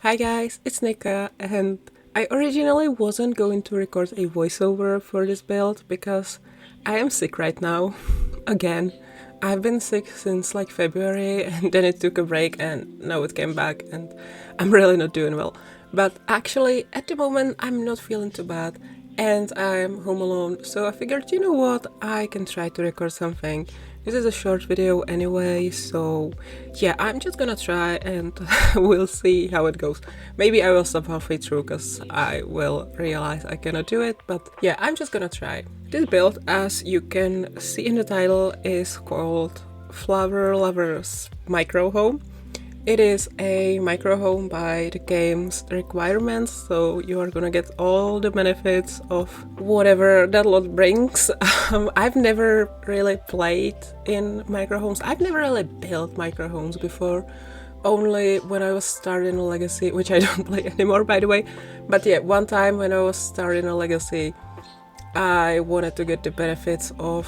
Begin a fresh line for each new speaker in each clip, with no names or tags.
Hi guys, it's Nika, and I originally wasn't going to record a voiceover for this build because I am sick right now. Again. I've been sick since like February and then it took a break and now it came back and I'm really not doing well. But actually, at the moment, I'm not feeling too bad and I'm home alone, so I figured, you know what, I can try to record something. This is a short video anyway, so yeah, I'm just gonna try and we'll see how it goes. Maybe I will stop halfway through because I will realize I cannot do it, but yeah, I'm just gonna try. This build, as you can see in the title, is called Flower Lovers Micro Home. It is a micro home by the game's requirements, so you are gonna get all the benefits of whatever that lot brings. I've never really played in micro homes. I've never really built micro homes before, only when I was starting a Legacy, which I don't play anymore, by the way. But yeah, one time when I was starting a Legacy, I wanted to get the benefits of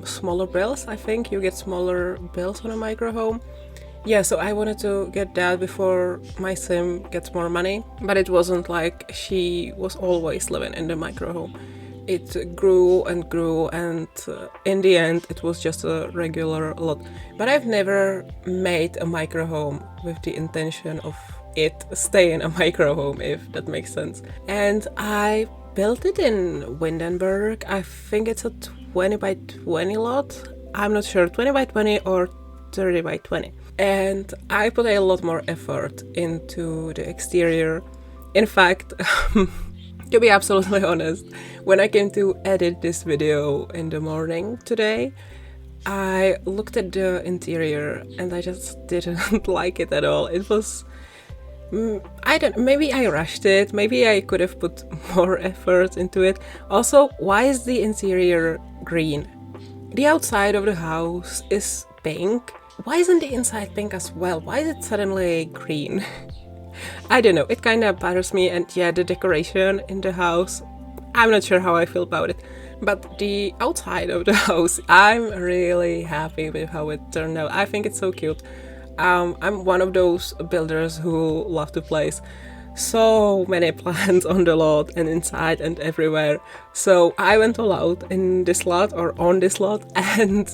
smaller builds. I think you get smaller builds on a micro home. Yeah, so I wanted to get that before my sim gets more money, but it wasn't like she was always living in the micro home. It grew and grew, and in the end it was just a regular lot. But I've never made a micro home with the intention of it staying a micro home, if that makes sense. And I built it in Windenburg. I think it's a 20 by 20 lot. I'm not sure, 20 by 20 or 30 by 20. And I put a lot more effort into the exterior. In fact, to be absolutely honest, when I came to edit this video in the morning today, I looked at the interior and I just didn't like it at all. It was... maybe I rushed it, maybe I could have put more effort into it. Also, why is the interior green? The outside of the house is pink. Why isn't the inside pink as well? Why is it suddenly green? I don't know, it kind of bothers me, and yeah, the decoration in the house, I'm not sure how I feel about it. But the outside of the house, I'm really happy with how it turned out. I think it's so cute. I'm one of those builders who love to place so many plants on the lot and inside and everywhere. So I went all out in this lot, or on this lot, and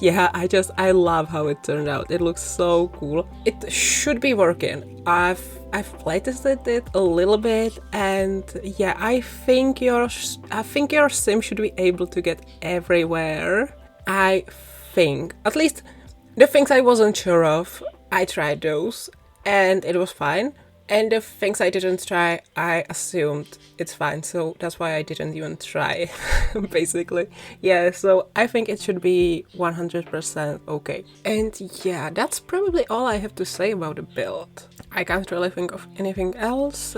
yeah, I love how it turned out. It looks so cool. It should be working. I've playtested it a little bit, and yeah, I think your sim should be able to get everywhere. I think, at least the things I wasn't sure of, I tried those and it was fine. And the things I didn't try, I assumed it's fine, so that's why I didn't even try, basically. Yeah, so I think it should be 100% okay. And yeah, that's probably all I have to say about the build. I can't really think of anything else.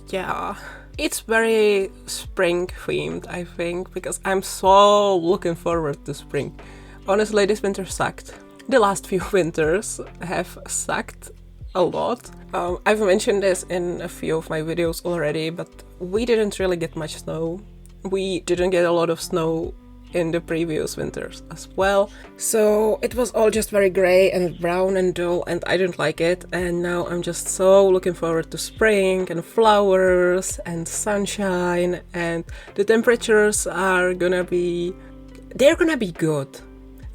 Yeah, it's very spring themed, I think, because I'm so looking forward to spring. Honestly, this winter sucked. The last few winters have sucked a lot. I've mentioned this in a few of my videos already, but we didn't really get much snow. We didn't get a lot of snow in the previous winters as well. So it was all just very grey and brown and dull, and I didn't like it. And now I'm just so looking forward to spring and flowers and sunshine, and the temperatures are gonna be... they're gonna be good.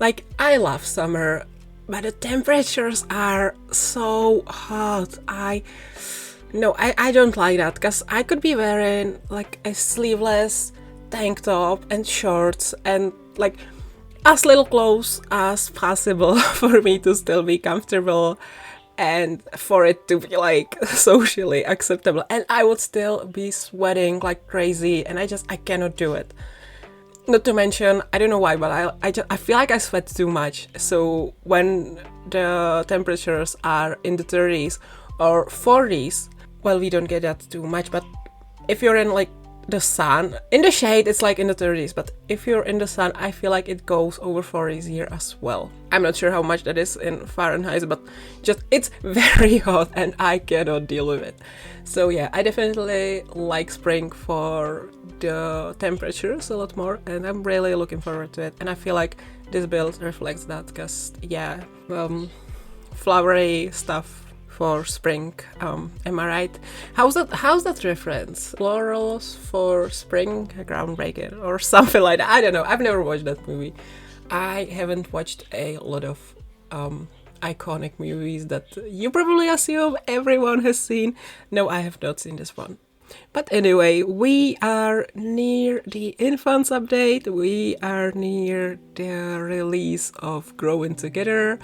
Like, I love summer, but the temperatures are so hot. I don't like that, because I could be wearing like a sleeveless tank top and shorts and like as little clothes as possible for me to still be comfortable and for it to be like socially acceptable, and I would still be sweating like crazy, and I cannot do it. Not to mention, I don't know why, but I feel like I sweat too much. So when the temperatures are in the 30s or 40s, well, we don't get that too much, but if you're in like the sun, in the shade, it's like in the 30s, but if you're in the sun, I feel like it goes over 40s here as well. I'm not sure how much that is in Fahrenheit, but just, it's very hot and I cannot deal with it. So yeah, I definitely like spring for the temperatures a lot more, and I'm really looking forward to it. And I feel like this build reflects that, because yeah, flowery stuff for spring. Am I right? How's that reference? Plurals for spring, groundbreaking, or something like that. I don't know. I've never watched that movie. I haven't watched a lot of iconic movies that you probably assume everyone has seen. No, I have not seen this one. But anyway, we are near the Infants update. We are near the release of Growing Together.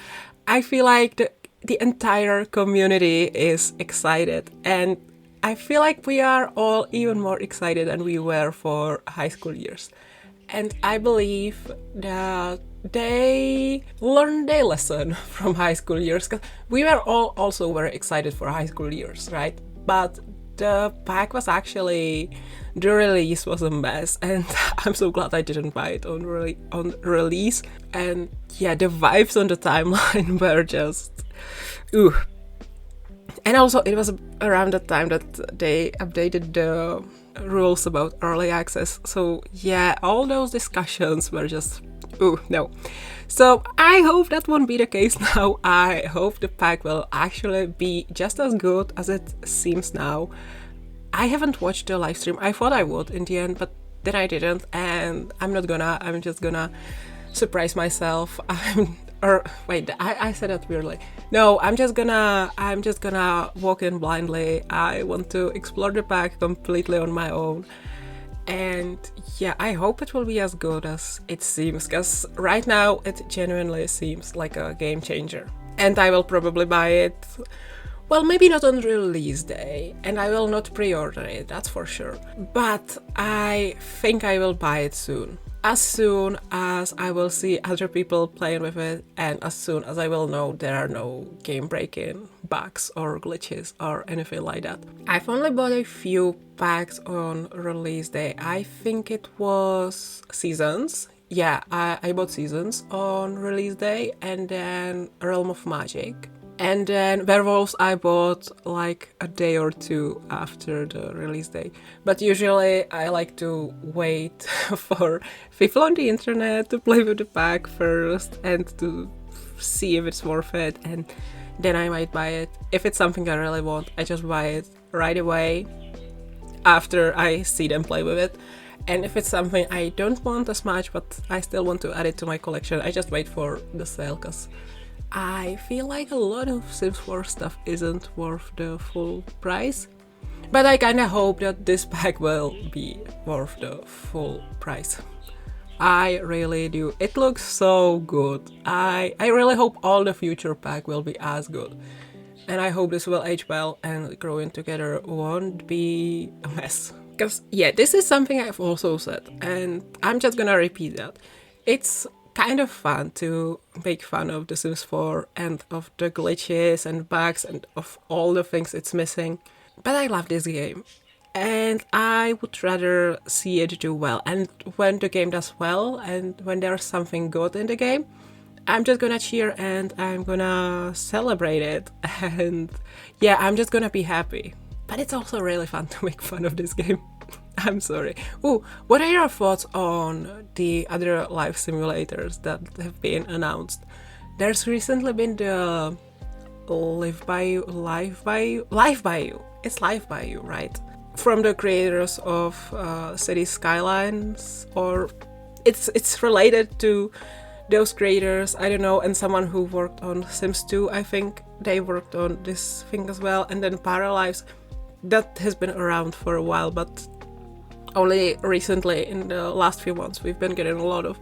I feel like the entire community is excited, and I feel like we are all even more excited than we were for high school years. And I believe that they learned their lesson from high school years, because we were all also very excited for high school years, right? But the pack was actually, the release was a mess, and I'm so glad I didn't buy it on release. And yeah, the vibes on the timeline were just, ooh. And also it was around the time that they updated the rules about early access. So yeah, all those discussions were just, ooh, no. So I hope that won't be the case now. I hope the pack will actually be just as good as it seems now. I haven't watched the live stream. I thought I would in the end, but then I didn't, and I'm just gonna surprise myself. I said that weirdly. No, I'm just gonna walk in blindly. I want to explore the pack completely on my own. And yeah, I hope it will be as good as it seems, because right now it genuinely seems like a game changer. And I will probably buy it, well, maybe not on release day, and I will not pre-order it, that's for sure. But I think I will buy it soon. As soon as I will see other people playing with it, and as soon as I will know there are no game-breaking bugs or glitches or anything like that. I've only bought a few packs on release day. I think it was Seasons. Yeah, I bought Seasons on release day, and then Realm of Magic. And then Werewolves I bought like a day or two after the release day. But usually I like to wait for people on the internet to play with the pack first and to see if it's worth it, and then I might buy it. If it's something I really want, I just buy it right away after I see them play with it. And if it's something I don't want as much but I still want to add it to my collection, I just wait for the sale, because I feel like a lot of Sims 4 stuff isn't worth the full price. But I kinda hope that this pack will be worth the full price. I really do. It looks so good. I really hope all the future pack will be as good. And I hope this will age well and Growing Together won't be a mess. Because yeah, this is something I've also said, and I'm just gonna repeat that. It's kind of fun to make fun of The Sims 4 and of the glitches and bugs and of all the things it's missing. But I love this game, and I would rather see it do well. And when the game does well and when there's something good in the game, I'm just gonna cheer and I'm gonna celebrate it. And yeah, I'm just gonna be happy. But it's also really fun to make fun of this game. I'm sorry. Ooh, what are your thoughts on the other life simulators that have been announced? There's recently been the Live by You. It's Live by You, right? From the creators of City Skylines, or it's related to those creators, I don't know, and someone who worked on Sims 2, I think they worked on this thing as well, and then Paralives, that has been around for a while, but only recently, in the last few months, we've been getting a lot of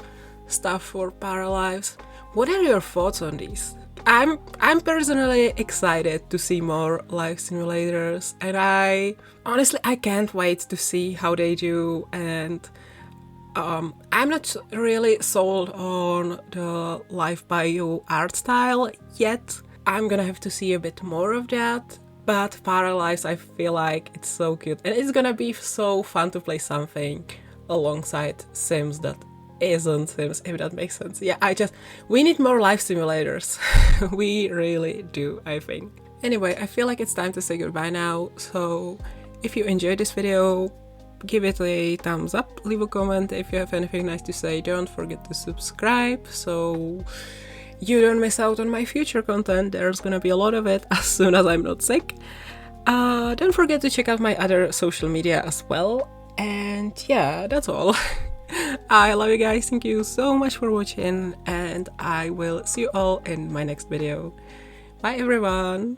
stuff for Paralives. What are your thoughts on these? I'm personally excited to see more life simulators, and I can't wait to see how they do. And I'm not really sold on the Live by You art style yet. I'm gonna have to see a bit more of that. But Paralives, I feel like it's so cute, and it's gonna be so fun to play something alongside Sims that isn't Sims, if that makes sense. Yeah, we need more life simulators. We really do, I think. Anyway, I feel like it's time to say goodbye now, so if you enjoyed this video, give it a thumbs up, leave a comment if you have anything nice to say, don't forget to subscribe. So you don't miss out on my future content. There's gonna be a lot of it as soon as I'm not sick. Don't forget to check out my other social media as well. And yeah, that's all. I love you guys. Thank you so much for watching, and I will see you all in my next video. Bye everyone!